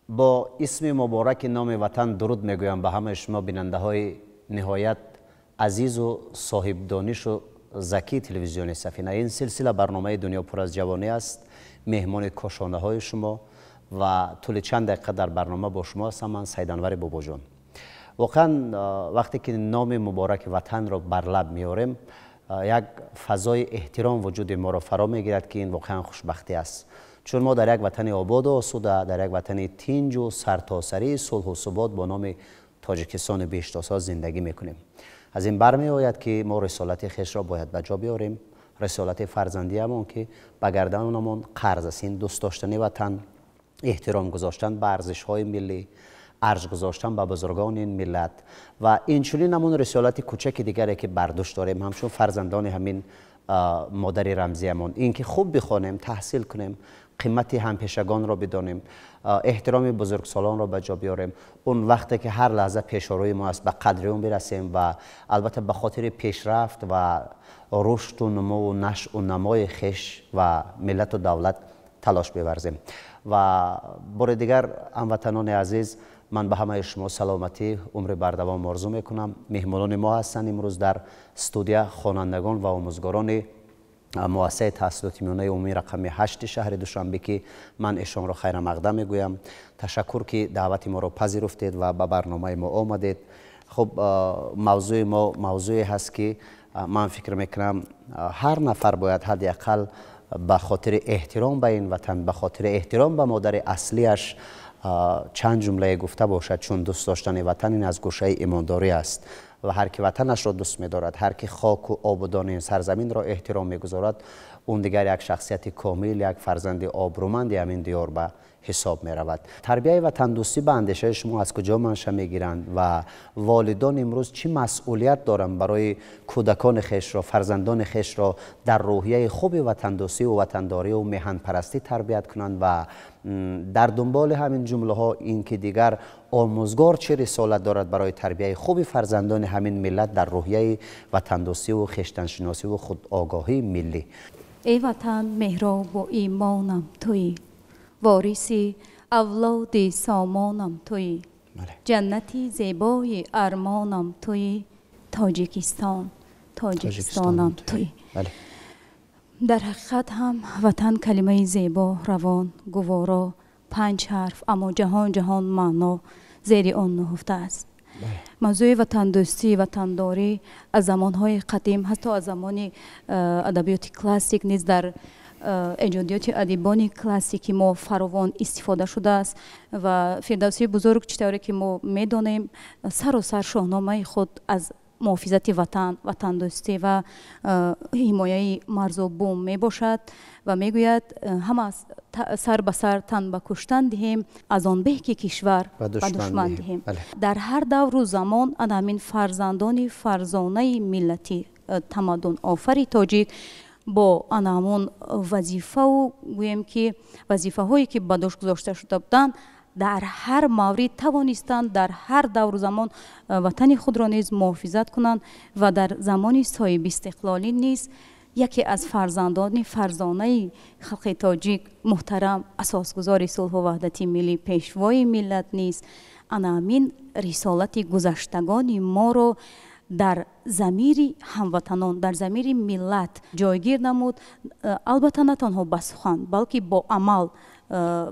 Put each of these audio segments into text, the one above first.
با اسم مبارک نام وطن درود میگویم به همه شما بیننده های نهایت عزیز و صاحب دانش و ذکی تلویزیون سفینه. این سلسله برنامه دنیا پر از جوانی است. مهمان کاشانه های شما و طول چند دقیقه در برنامه با شما هستم. من سید انور بابا جان. واقعا وقتی که نام مبارک وطن را بر لب میاریم یک فضای احترام وجود ما را فرا میگیرد که این واقعا خوشبختی است، چون ما در یک وطن آباد و آسوده، در یک وطن تنج و سرتاسری صلح و ثبات با نام تاجیکستان بیشتاسا زندگی میکنیم. از این برمی آید که ما رسالت خویش را باید به جا بیاریم، رسالت فرزندیمون که به گردنمون قرض است. این دوست داشتن وطن، احترام گذاشتن به ارزش‌های ملی، ارج گذاشتن به بزرگان این ملت و اینچنین همون رسالت کوچک دیگری که برداشت داریم همچون فرزندان همین مادر رمزیمون، این که خوب بخوانیم، تحصیل کنیم، قیمت همپیشگان را بدانیم، احترام بزرگسالان را به جا بیاریم. اون وقتی که هر لحظه پیش روی ما است به قدر اون برسیم و البته به خاطر پیشرفت و رشد و نمو و نشء و نمای خویش و ملت و دولت تلاش بورزیم. و بار دیگر هموطنان عزیز، من به همه شما سلامتی، عمر بردوام آرزو میکنم. مهمانان ما هستند امروز در استودیو خوانندگان و آموزگاران مؤسسه تحصیلات میانه عمومی رقم 8 شهر دوشنبه که من ایشان را خیر مقدم میگویم. تشکر که دعوت ما را پذیرفتید و به برنامه ما آمدید. خب موضوع ما موضوعی هست که من فکر میکنم هر نفر باید حداقل به خاطر احترام به این وطن، به خاطر احترام به مادر اصلیش چند جمله گفته باشد، چون دوست داشتن وطن این از گوشه ایمانداری است و هر که وطنش را دوست می‌دارد، هر که خاک و آبادان این سرزمین را احترام می‌گذارد، اون دیگر یک شخصیت کامل، یک فرزند آبرومند همین دیار به حساب می‌رود. تربیت و تندرستی به اندیشه شما از کجا منشأ می‌گیرند و والدان امروز چه مسئولیت دارند برای کودکان خویش را، فرزندان خویش را در روحیه خوب وطندوستی و وطنداری و میهن پرستی تربیت کنند و در دنبال همین جمله ها این که دیگر آموزگار چه رسالت دارد برای تربیت خوب فرزندان همین ملت در روحیه وطندوستی و خویشتن‌شناسی و خود آگاهی ملی. ای وطن مهراب و ایمانم تویی، وارثی اولاد سامانم تویی، جنتی زیبای ارمانم تویی، تاجیکستانم تویی. در حقیقت هم وطن کلمه زیبا، روان، گوارا، 5 حرف اما جهان معنا زیر آن نهفته است. موضوع وطن دوستی، وطنداری از زمانهای قدیم، حتی از زمان ادبیات کلاسیک نیز در ایجادیات ادیبان کلاسیکی ما فراوان استفاده شده است و فردوسی بزرگ چطوری که ما میدانیم سر و سر شاهنامه خود از محافظت وطن، وطن دوستی و حمایه مرز و بوم می باشد و می گوید همه سر به سر تن به کشتن دهیم، از آن به که کشور به دشمن دهیم. در هر دور و زمان همین فرزندان فرزانه ملتی تمدن آفری تاجیک با همون وظیفه و گویم که وظیفه هایی که به دوش گذاشته شده بودند در هر مورد توانستند در هر دور زمان وطن خود را نیز محافظت کنند و در زمان صاحب استقلالی نیز یکی از فرزندان فرزانه خلق تاجیک محترم اساسگزار صلح و وحدت ملی، پیشوای ملت نیز همین رسالت گذشتگان ما را در ضمیر هموطنان، در ضمیر ملت جایگیر نمود. البته نه تنها با سخن بلکه با عمل،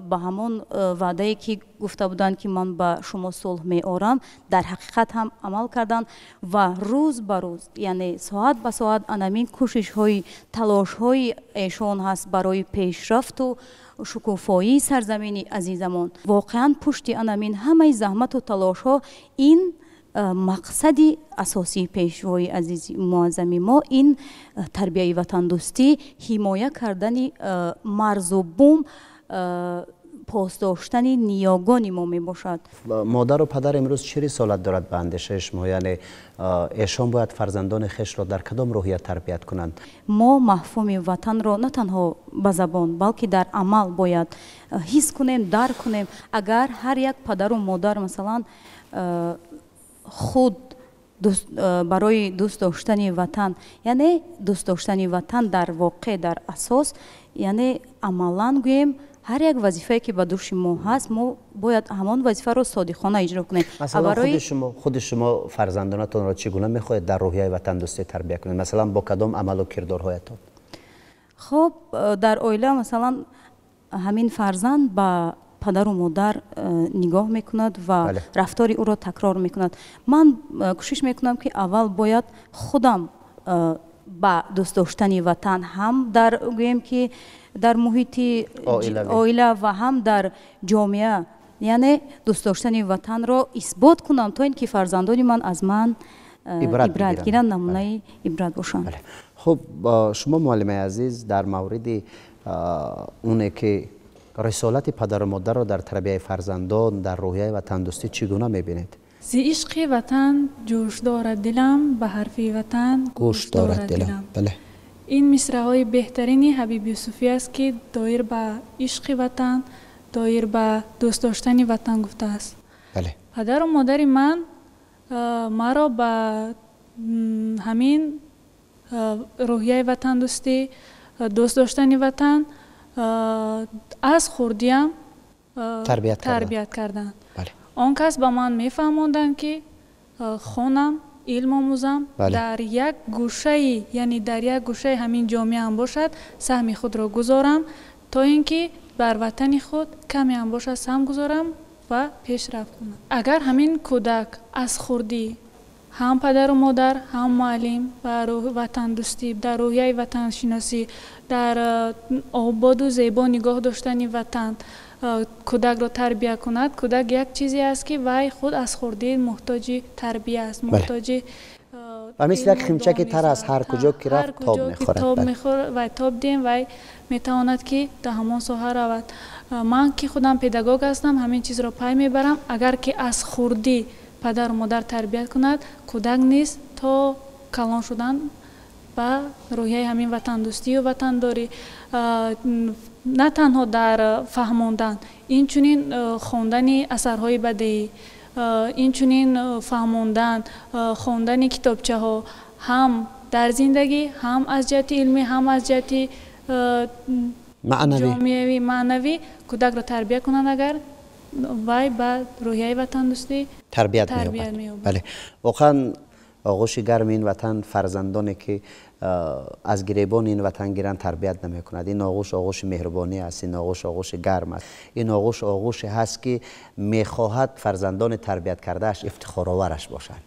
با همون وعده که گفته بودند که من با شما صلح می آورم در حقیقت هم عمل کردند و روز به روز، یعنی ساعت به ساعت همین کوشش های، تلاش های ایشان هست برای پیشرفت و شکوفایی سرزمین عزیزمان. واقعا پشت همین همه زحمت و تلاش ها این مقصد اساسی پیشوای عزیز معظم ما این تربیت وطن دوستی، حمایه کردن مرز و بوم، پاسداشتن نیاگان ما می باشد. مادر و پدر امروز چه رسالت دارد به اندیشه شما؟ یعنی ایشان باید فرزندان خویش را در کدام روحیه تربیت کنند؟ ما مفهوم وطن را نه تنها به زبان بلکه در عمل باید حس کنیم، درک کنیم. اگر هر یک پدر و مادر مثلا خود برای دوست داشتن وطن، یعنی دوست داشتن وطن در واقع در اساس یعنی عملا گویم ҳар як вазифае ки ба дӯши мо ҳаст мо бояд ҳамон вазифаро содиқона иҷро кунем. مثلا خود شما فرزندانتون را چگونه میخواهید در روحیه وطن دوستی تربیت کنید؟ مثلا با کدام عمل و کردارهایتان؟ خب در اویله مثلا همین فرزند با پدر و مادر نگاه میکند و رفتاری او را تکرار میکند. من کوشش میکنم که اول باید خودم با دوست داشتن وطن هم در گویم که در محیط عائله و هم در جامعه یعنی دوست داشتن وطن را اثبات کنم تا اینکه فرزندان من از من عبرت گیرند، نمونه عبرت باشند. خب شما معلم عزیز در مورد اونه که رسالت پدر و مادر را در تربیت فرزندان در روحیه وطن دوستی چگونه میبینید؟ زی عشق وطن جوش دارد دلم، به حرف وطن گوش دارد دلم. بله. این مصرع‌های بهترینی حبیب یوسفی است که دایر به عشق وطن، دایر به دوست داشتن وطن گفته است. بله. پدر و مادر من مرا به همین روحیه وطن دوستی، دوست داشتن وطن از خردیم تربیت کردند. بله. آن کس به من میفهماندند که خونم، علم آموزم در یک گوشه، یعنی در یک گوشه همین جامعه هم باشد سهم خود را گذارم تا اینکه بر وطن خود کمی هم باشد سهم گذارم و پیشرفت کنم. اگر همین کودک از خردی هم پدر و مادر، هم معلم و وطن دوستی، در روحیه وطن شناسی، در آباد و زیبا نگاه داشتن وطن کودک را تربیت کند، کودک یک چیزی است که وی خود از خردی محتاج تربیت است، محتاج و مثل یک خیمچه تر از هر کجا که رفت تاب میخورد و تاب دیم و میتواند که در همان ساحه رود. من که خودم پداگوگ هستم همین چیز را پای میبرم. اگر که از خردی پدر و مادر تربیت کند، کودک نیست تا کلان شدن و روحیه همین وطن دوستی و وطن داری نه تنها در فهماندن، این چنین خواندن اثرهای بدیعی، این چنین فهماندن، خواندن کتابچه ها هم در زندگی، هم از جهت علمی، هم از جهت جامعوی معنوی کودک را تربیت کنند. اگر وی با روحیه وطن دوستی تربیت می‌یابد. بله، واقعا آغوش گرم این وطن فرزندانی که از گریبان این وطن گیرن تربیت نمی کند. این آغوش آغوش مهربانی است، این آغوش آغوش گرم است، این آغوش آغوش هست که میخواهد فرزندان تربیت کردهش افتخارآورش باشند.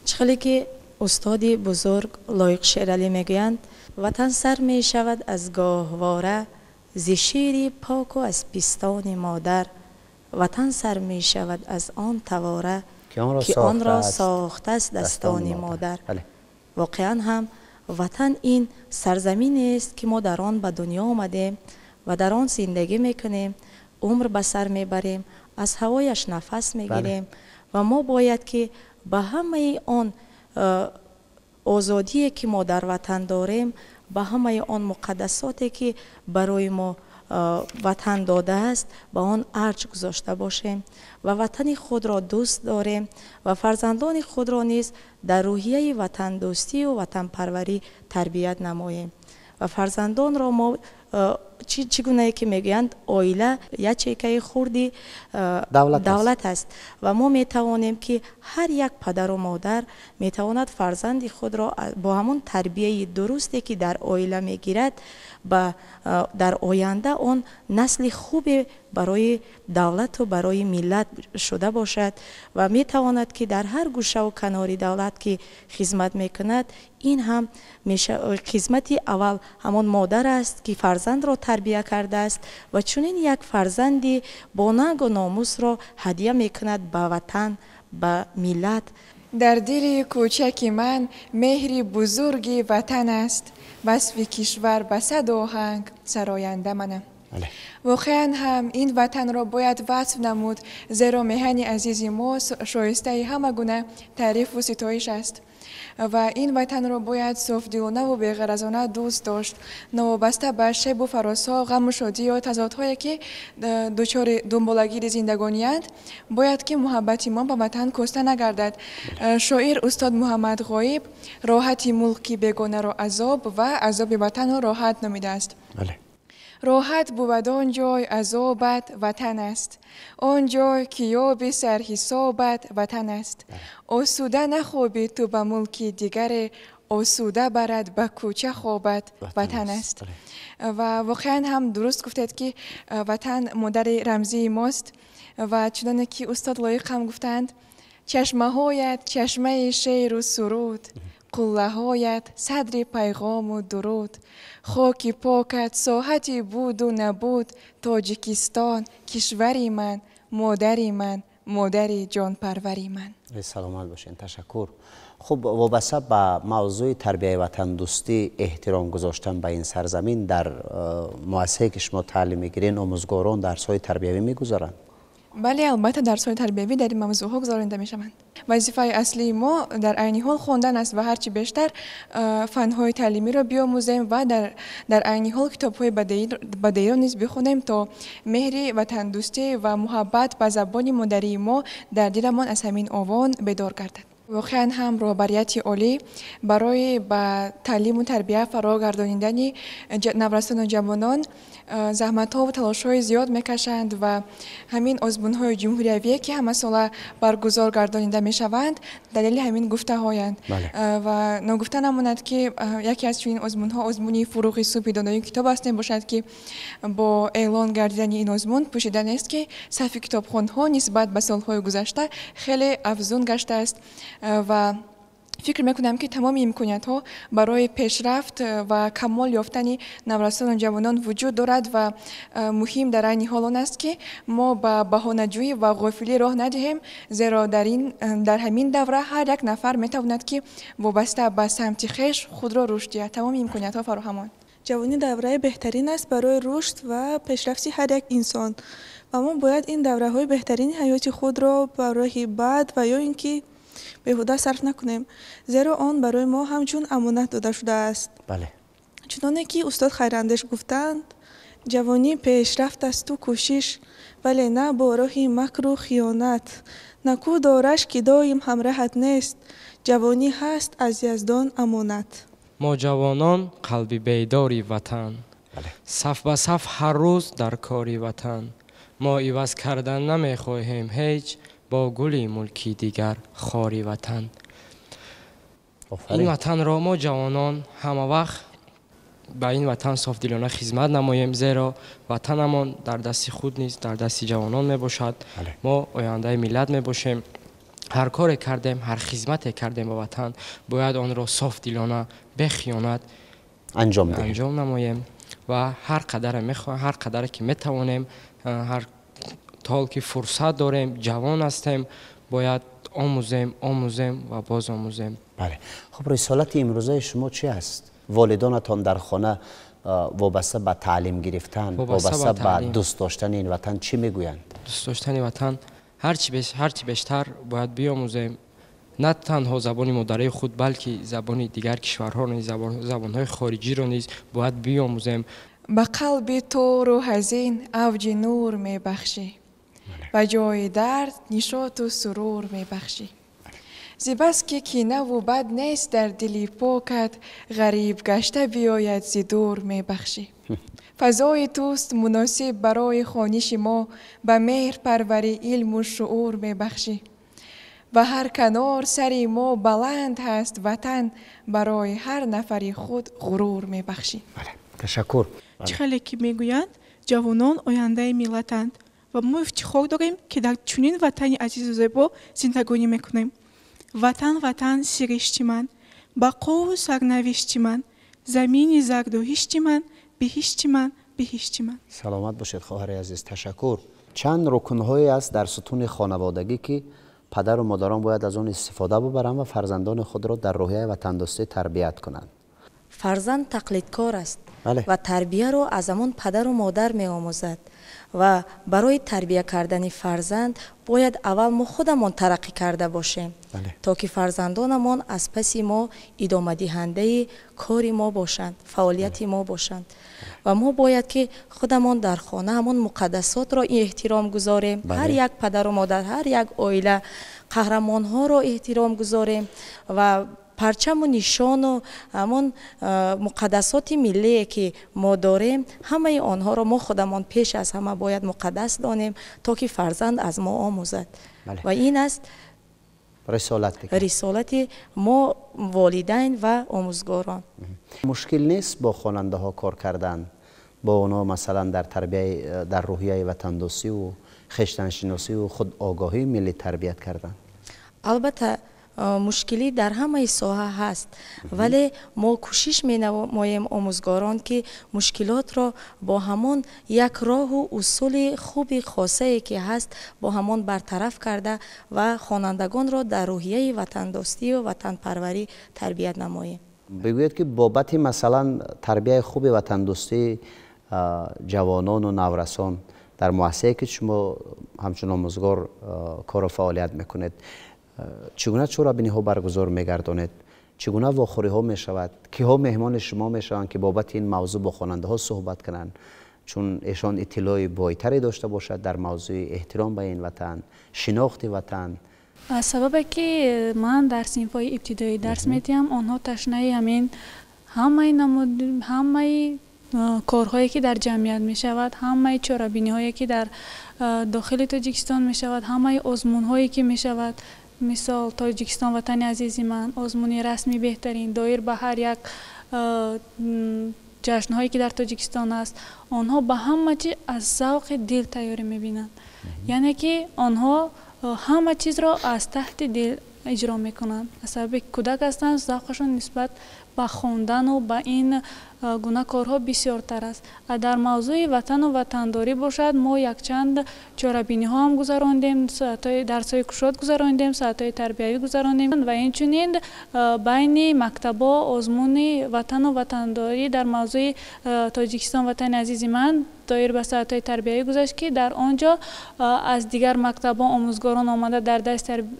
چخلی که استاد بزرگ لایق شیرالی میگویند وطن سر می شود از گاهواره ز شیر پاک و از پیستان مادر، وطن سر می شود از آن تواره که آن را ساخته است دستان مادر. واقعا هم وطن این سرزمین است که ما در آن به دنیا آمدیم و در آن زندگی میکنیم، عمر به سر میبریم، از هوایش نفس میگیریم و ما باید که به همه آن آزادی که ما در وطن داریم، به همه آن مقدساتی که برای ما وطن داده است به آن ارج گذاشته باشیم و وطن خود را دوست داریم و فرزندان خود را نیز در روحیه وطن دوستی و وطن پروری تربیت نماییم و فرزندان را ما چگونه که میگویند عائله یک چیکه خوردی دولت است و ما میتوانیم که هر یک پدر و مادر میتواند فرزند خود را با همون تربیه درستی که در عائله میگیرد در آینده آن نسل خوبی برای دولت و برای ملت شده باشد و میتواند که در هر گوشه و کنار دولت که خدمت میکند این هم خدمتی اول همان مادر است که فرزند را تربیت کرده است و چنین یک فرزندی با ننگ و ناموس را هدیه میکند به وطن، به ملت. در دل کوچک من مهری بزرگی وطن است، وصف کشور به صد آهنگ سراینده منم. واقعا هم این وطن را باید وصف نمود، زیرا میهن عزیز ما شایسته همه گونه تعریف و ستایش است و این وطن را باید صافدلانه و بی‌غرضانه دوست داشت، نوابسته به شیب و فراسا، غم و شادی یا تضادهایی که دچار دنبالگیر زندگانی‌اند، باید که محبت ما به وطن کشته نگردد. شاعر استاد محمد غایب راحت ملکی بیگانه را عذاب و عذاب وطن را راحت نامیده است. راحت بود آن جای عذابت وطن است. آن جای که یابی سرحسابت وطن است. آسوده نخوابی تو به ملکی دیگر، آسوده برد به کوچه خوابت وطن است. و واقعا هم درست گفتید که وطن مادر رمزی ماست و چنانه که استاد لایق هم گفتند چشمه هایت چشمه شیر و سرود، قله هایت صدر پیغام و درود، خاک پاکت ساحتی بود و نبود، تاجیکستان کشوری من، مادری من، مادری جان پروری من. سلامت باشین. تشکر. خب وابسته به موضوع تربیت وطن دوستی، احترام گذاشتن به این سرزمین، در مؤسسه‌ای که شما تعلیم میگیرین آموزگاران درس‌های تربیوی میگذارند؟ بله البته درس‌های تربیوی در این موضوع‌ها گزارنده می‌شوند. وظیفه اصلی ما در عین حال خواندن است و هرچی بیشتر فن‌های تعلیمی را بیاموزیم و در عین حال کتاب‌های بدیعی را نیز بخونیم تا مهر وطن دوستی و محبت به زبان مادری ما در دلمان از همین آوان بیدار گردد. واقعا هم رهبریت عالی برای به تعلیم و تربیت فرا گردانیدن نوجوانان و جوانان زحمت‌ها و تلاش‌های زیاد می‌کشند و همین آزمون‌های جمهوری‌ای که همه ساله برگزار گردانیده می‌شوند دلیل همین گفته‌هایند. و نگفته نماند که یکی از چنین آزمون‌ها آزمونی فروغ صبح دانایی کتاب است باشد که با اعلان گردیدن این آزمون پوشیدن است که صفحه کتابخوان‌ها نسبت به سال‌های گذشته خیلی افزون گشته است و فکر میکنم که تمام امکانیت‌ها برای پیشرفت و کمال یافتن نوجوانان و جوانان وجود دارد و مهم در این حال آن است که ما به بهانه‌جویی و غافلی راه ندهیم، زیرا در همین دوره هر یک نفر میتواند که وابسته به سمت خویش خود را رشد دهد. تمام امکانیت‌ها فراهمان. جوانی دوره بهترین است برای رشد و پیشرفت هر یک انسان و ما باید این دوره‌های بهترین حیات خود را برای بعد و یا اینکه بیهوده صرف نکنیم، زیرا آن برای ما همچون امانت داده شده است. بله. چنانه که استاد خیراندیش گفتند جوانی پیشرفت است و کوشش، ولی نه با راه مکر و خیانت، نکو دارش که دایم همراهت نیست، جوانی هست از یزدان امانت. ما جوانان قلبی بیداری وطن، صف به صف هر روز در کاری وطن، ما عوض کردن نمیخواهیم هیچ، با گلی ملکی دیگر خاری وطن. این وطن را ما جوانان همه وقت به این وطن صافدلانه خدمت نماییم، زیرا وطنمان در دست خود نیست، در دست جوانان می باشد. ما آینده ملت می باشیم. هر کار کردیم، هر خدمت کردیم به وطن باید آن را صافدلانه به خیانت انجام نماییم و هر قدر میخواهیم، هر قدر که میتوانیم، هر تا که فرصت داریم، جوان هستیم، باید آموزیم و باز آموزیم. بله. خب رسالت امروزه شما چی است؟ والدانتان در خانه وابسته به تعلیم گرفتن، وابسته به دوست داشتن این وطن چی میگویند؟ دوست داشتن وطن هرچی بیشتر باید بیاموزیم، نه تنها زبان مادری خود بلکه زبان دیگر کشورها نیز، زبانهای خارجی را نیز باید بیاموزیم. به قلب تو روح حزین اوج نور میبخشی و جای درد نشاط و سرور میبخشی. زیباس که کینه و بد نیست در دلی پاکت، غریب گشته بیاید ز دور میبخشی. فضای توست مناسب برای خوانش ما، به مهر پروری علم و شعور میبخشی. و هر کنار سری ما بلند هست وطن، برای هر نفری خود غرور میبخشی. تشکر. خیلی که میگویند جوانان آینده ملتند و ما افتخار داریم که در چنین وطن عزیز و زیبا زندگانی میکنیم. وطن سرشت من، بقا و سرنوشت من، زمین زرد و هشت من، بهشت من، بهشت من. سلامت باشید خواهر عزیز. تشکر. چند رکن‌هایی است در ستون خانوادگی که پدر و مادران باید از آن استفاده ببرند و فرزندان خود را در روحیه وطن دوستی تربیت کنند؟ فرزند تقلیدکار است. بله. و تربیه را از همون پدر و مادر می آموزد و برای تربیه کردن فرزند باید اول ما خودمان ترقی کرده باشیم. بله. تا که فرزندانمان از پس ما ادامه دهنده کار ما باشند، فعالیت ما باشند و ما باید که خودمان در خانه همون مقدسات را احترام گذاریم. هر یک پدر و مادر، هر یک عائله قهرمان ها را احترام گذاریم و پرچم و نشان و همون مقدسات ملی که ما داریم، همه آنها را ما خودمان پیش از همه باید مقدس دانیم تا که فرزند از ما آموزد. و این است رسالت ما والدین و آموزگاران. مشکل نیست با خواننده ها کار کردن، با اونا مثلا در تربیت، در روحیه وطن دوستی و خویشتن شناسی و خود آگاهی ملی تربیت کردن؟ البته مشکلی در همه ساحه هست، ولی ما کوشش می‌نماییم آموزگاران که مشکلات را با همون یک راه و اصول خوب خاصه که هست با همون برطرف کرده و خوانندگان را در روحیه وطن دوستی و وطن پروری تربیت نماییم. بگوید که بابت مثلا تربیت خوب وطن دوستی جوانان و نورسان در مؤسسه‌ای که شما همچون آموزگار کار و فعالیت میکنید، چگونه چورابینی ها برگزار میگردانید؟ چگونه واخوری ها میشود؟ کیها مهمان شما میشوند که بابت این موضوع با خواننده ها صحبت کنند، چون ایشان اطلاعی بایتری داشته باشد در موضوع احترام به این وطن، شناخت وطن؟ از سبب که من در صنف‌های ابتدایی درس میدیم، آنها تشنه همین همه کارهایی که در جمعیت می شود، همه چارابینی هایی که در داخل تاجیکستان می شود، همه آزمون هایی که می شود، مثال تاجیکستان وطن عزیزی من، آزمون رسمی بهترین دایر به هر یک جشن هایی که در تاجیکستان است، آنها به همه چیز از ذوق دل تیاری می بینند. یعنی که آنها همه چیز را از تحت دل اجرا می کنند. از سبب کودک هستند، ذوقشان نسبت به خواندن و به این گونه کارها بسیارتر است. در موضوع وطن و وطنداری باشد، ما یک چند چارابینی ها هم گذراندیم، ساعت‌های درس‌های کشاد گذراندیم، ساعت‌های تربیوی گذراندیم و اینچنین بین مکتب‌ها آزمون وطن و وطنداری در موضوع تاجیکستان وطن عزیز من دایر به ساعت‌های تربیوی گذشت که در آنجا از دیگر مکتب‌ها آموزگاران آمده در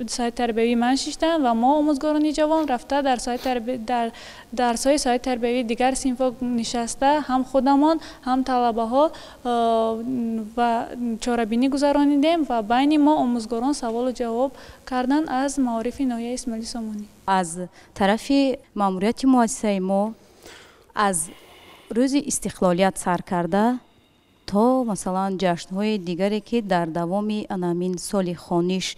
ساعت تربیوی من شدند و ما آموزگاران جوان رفته در درس‌های ساعت تربیوی دیگر صنف‌ها نشسته، هم خودمان هم طلبه ها و چارابینی گذرانیدیم و بین ما آموزگاران سوال و جواب کردن از معارف ناحیه اسماعیل سامانی. از طرف ماموریت مؤسسه ما از روز استقلالیت سر کرده تا مثلا جشن‌های دیگری که در دوام انامین سال خانیش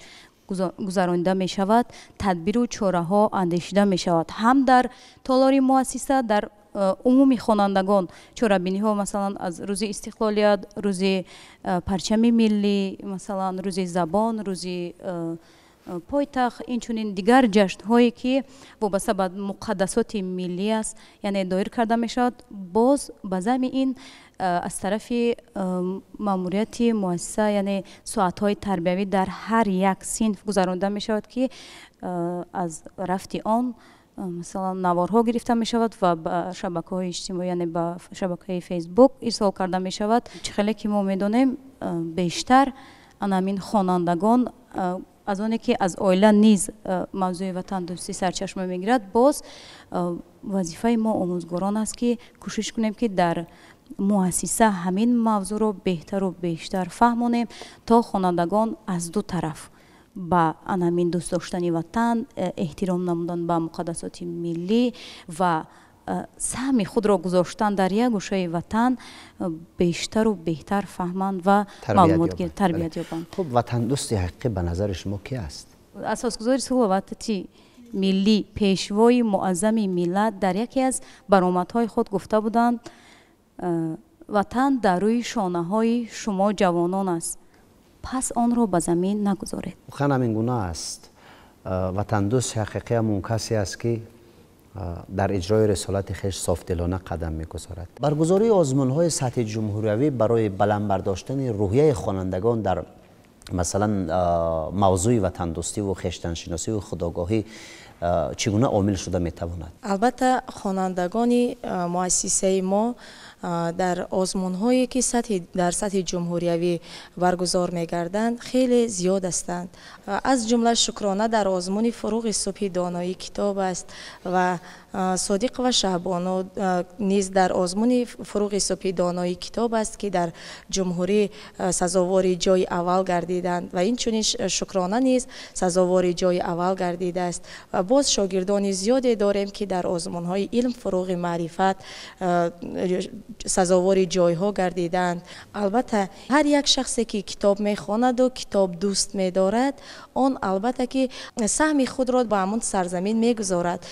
گذرانده می شود، تدبیر و چاره ها اندیشیده می شود، هم در تالار مؤسسه، در عمومی خوانندگان چارابینی ها مثلا از روز استقلالیت، روز پرچم ملی، مثلا روز زبان، روز پایتخت، اینچنین دیگر جشن هایی که وابسته به مقدسات ملی است، یعنی دایر کرده می شود. باز به ضمن این از طرف ماموریت مؤسسه، یعنی ساعت های تربیوی در هر یک صنف گذرانده می شود که از رفت آن مثلا نوارها گرفته می شود و به شبکه های اجتماعی، یعنی به شبکه فیسبوک ارسال کرده می شود. چخیلی که ما می دانیم بیشتر انامین خوانندگان از آنی که از آیله نیز موضوع وطن دوستی سرچشمه می گیرد، باز وظیفه ما آموزگاران است که کوشش کنیم که در مؤسسه همین موضوع رو بهتر و بیشتر فهمونیم تا خوانندگان از دو طرف با انامین دوست داشتن وطن، احترام نمودن به مقدسات ملی و سهم خود را گذاشتن در یک گوشه وطن بیشتر و بهتر فهمند و معلومات تربیت یابند. خب وطن دوستی حقیقی به نظر شما کی است؟ اساسگذار صلح وحدتی ملی، پیشوای معظم ملت، در یکی از برآمدهای خود گفته بودند وطن در روی شانه های شما جوانان است، پس آن را به زمین نگذارید. خیلی همین گونه است. وطن دوست حقیقی همون کسی است که در اجرای رسالت خویش صافدلانه قدم می‌گذارد. برگزاری آزمون‌های سطح جمهوری برای بلند برداشتن روحیه خوانندگان در مثلا موضوع وطن دوستی و خویشتن شناسی و خودآگاهی چگونه عامل شده می‌تواند؟ البته خوانندگان مؤسسه ما در آزمون‌هایی که در سطح جمهوریوی برگزار می‌گردند خیلی زیاد هستند. از جمله شکرانه در آزمون فروغ صبحی دانایی کتاب است و صادق و شعبانو نیز در آزمون فروغ صبحی دانایی کتاب است که در جمهوری سزاوار جای اول گردیدند و این چنین شکرانه نیز سزاوار جای اول گردیده است و باز شاگردان زیادی داریم که در آزمون‌های علم فروغ معرفت سزاوار جایها گردیدند. البته هر یک شخصی که کتاب میخواند و کتاب دوست می‌دارد آن البته که سهم خود را به همون سرزمین میگذارد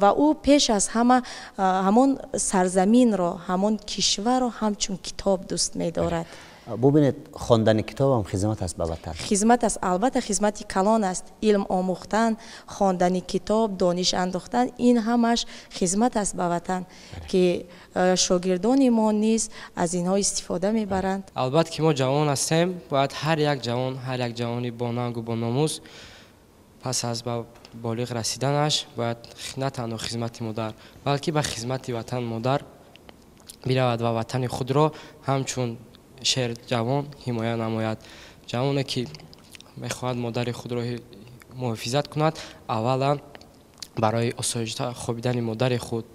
و او پیش از همه همون سرزمین را همون کشور را همچون کتاب دوست می‌دارد. ببینید خواندن کتاب هم خدمت است به وطن. خدمت است، البته خدمت کلان است. علم آموختن، خواندن کتاب، دانش انداختن این همش خدمت است به وطن که شاگردان ما نیز از اینها استفاده میبرند. البته که ما جوان هستیم باید هر یک جوانی با ننگ و با ناموس پس از بالغ رسیدنش باید نه تنها خدمت مادر بلکه به خدمت وطن مادر برود و وطن خود را همچون شهر جوان حمایت نماید. جوانی که میخواهد مادر خود را محافظت کند اولا برای آسایش خوابیدن مادر خود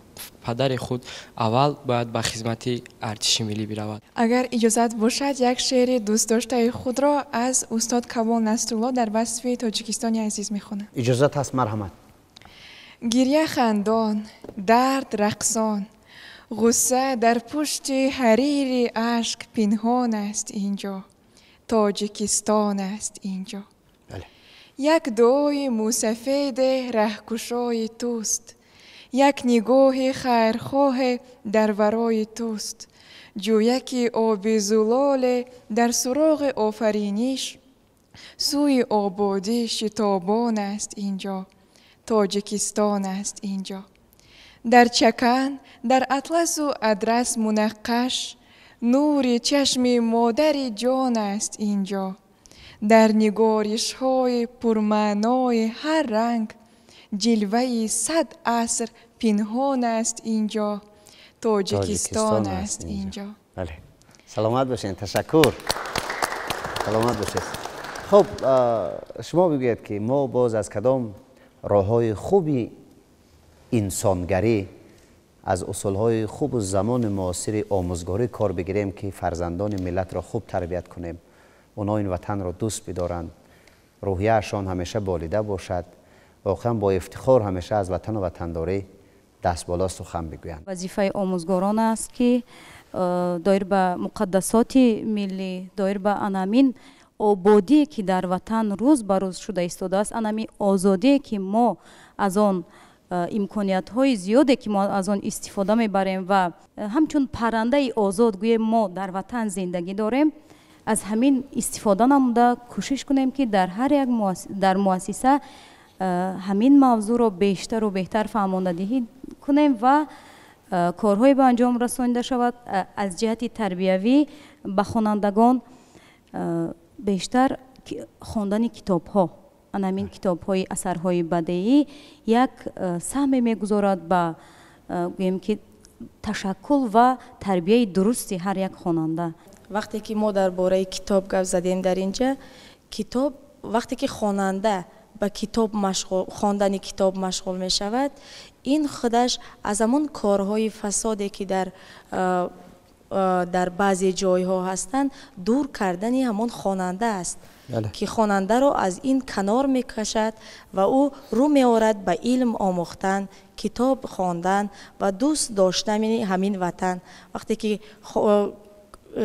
پدر خود اول باید به خدمت ارتش ملی برود. اگر اجازت باشد یک شعر دوست داشته خود را از استاد کمال نصرالله در وصف تاجیکستانی عزیز میخوانم. اجازت هست، مرحمت. گریه خندان، درد رقصان، غصه در پشت حریر اشک پنهان است اینجا، تاجیکستان است اینجا. بله. یک دعای موسفید رهکشای توست، یک نگاه خیرخواه در ورای توست، جویکی آب زلال در سراغ آفرینش، سوی آبادی شتابان است اینجا، تاجیکستان است اینجا. در چکن در اطلس و ادرس منقش، نور چشم مادر جان است اینجا، در نگارش های پرمعنای هر رنگ، جلوه 100 عصر پنهان است اینجا، تاجیکستان است اینجا. بله، سلامت باشین. تشکر. سلامت باشید. خب شما بگویید که ما باز از کدام راه‌های خوبی انسانگری از اصولهای خوب و زمان معاصر آموزگاری کار بگیریم که فرزندان ملت را خوب تربیت کنیم، اونا این وطن را دوست بدارند، روحیه‌شان همیشه بالیده باشد، واقعا با افتخار همیشه از وطن و وطنداری دست بالا سخن بگویند. وظیفه آموزگاران است که دایر به مقدسات ملی، دایر به انامین آبادی که در وطن روز به روز شده ایستاده است، انامین آزادی که ما از آن امکانیت های زیادی که ما از آن استفاده میبریم و همچون پرنده آزاد گویا ما در وطن زندگی داریم، از همین استفاده نموده کوشش کنیم که در هر یک مؤسسه همین موضوع رو بیشتر و بهتر فهماندهی کنیم و کارهای به انجام رسانیده شود. از جهت تربیوی به خوانندگان بیشتر خواندن کتاب ها، همین کتاب های اثرهای بدیعی یک سهم میگذارد به گویم که تشکل و تربیه درستی هر یک خواننده. وقتی که ما درباره کتاب گپ زدیم در اینجا، کتاب وقتی که خواننده به کتاب مشغول، خواندن کتاب مشغول می شود، این خودش از همون کارهای فسادی که در بعضی جایها هستند دور کردن همون خواننده است. بله. که خواننده را از این کنار میکشد و او رو میآورد به علم آموختن، کتاب خواندن و دوست داشتن همین وطن. وقتی که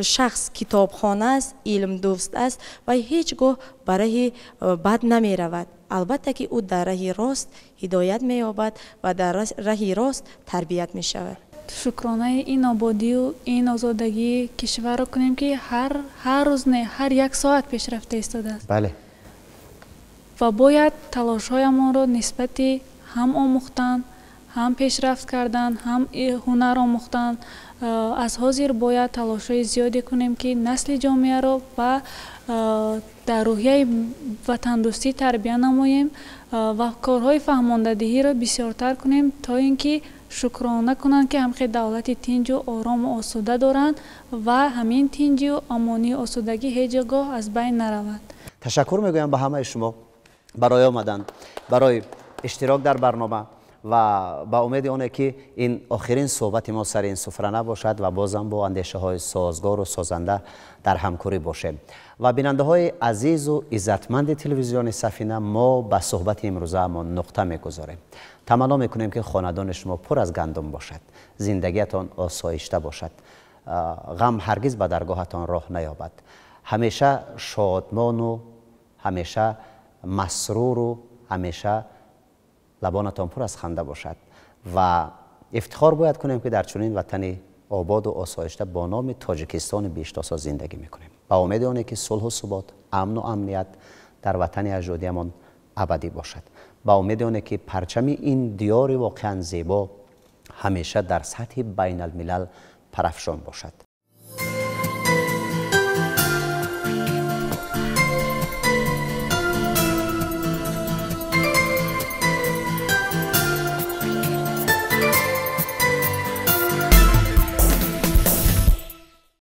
شخص کتابخوانه است، علم دوست است و هیچگاه برای بد نمی رود. البته که او در راه راست هدایت می یابد و در راه راست تربیت می شود. شکرانه این آبادی و این آزادگی کشور را کنیم که هر روز نه، هر یک ساعت پیشرفته ایستاده است. بله. و باید تلاش هایمان را نسبت هم آموختن، هم پیشرفت کردن، هم هنر آموختن از حاضر باید تلاش های زیادی کنیم که نسل جامعه را و در روحیه وطن دوستی تربیت نماییم و کارهای فهماندهی را بسیارتر کنیم تا اینکه шукрона кунанд ки ҳамхе давлати тинҷу орому осуда доранд ва ҳамин тинҷу амонию осудагӣ ҳеҷ ҷогоҳ аз байн наравад. ташаккур мегӯям ба ҳамаи шумо барои омадан, барои иштирок дар барнома ва ба умеди оне ки ин охирин суҳбати мо сари ин суфра набошад ва бозам бо андешаҳои созгору созанда дар ҳамкорӣ бошем. ва бинандаҳои азизу иззатманди телевизиони Сафина, мо ба суҳбати имрӯзаамон нуқта мегузорем. таманно мекунем ки хонадони шумо пур аз гандум бошад, зиндагиятон осоишта бошад, ғам ҳаргиз ба даргоҳатон роҳ наёбад, ҳамеша шодмону ҳамеша масруру ҳамеша лабонатон пур аз ханда бошад ва ифтихор бояд кунем ки дар чунин ватани ободу осоишта бо номи Тоҷикистони биштосо зиндагӣ мекунем. ба умеди оне ки сулҳу субот, амну амният дар ватани аҷдодиямон абадӣ бошад. ба умеди оне ки парчами ин диёри воқеан зебо ҳамеша дар сатҳи байналмилал парафшон бошад.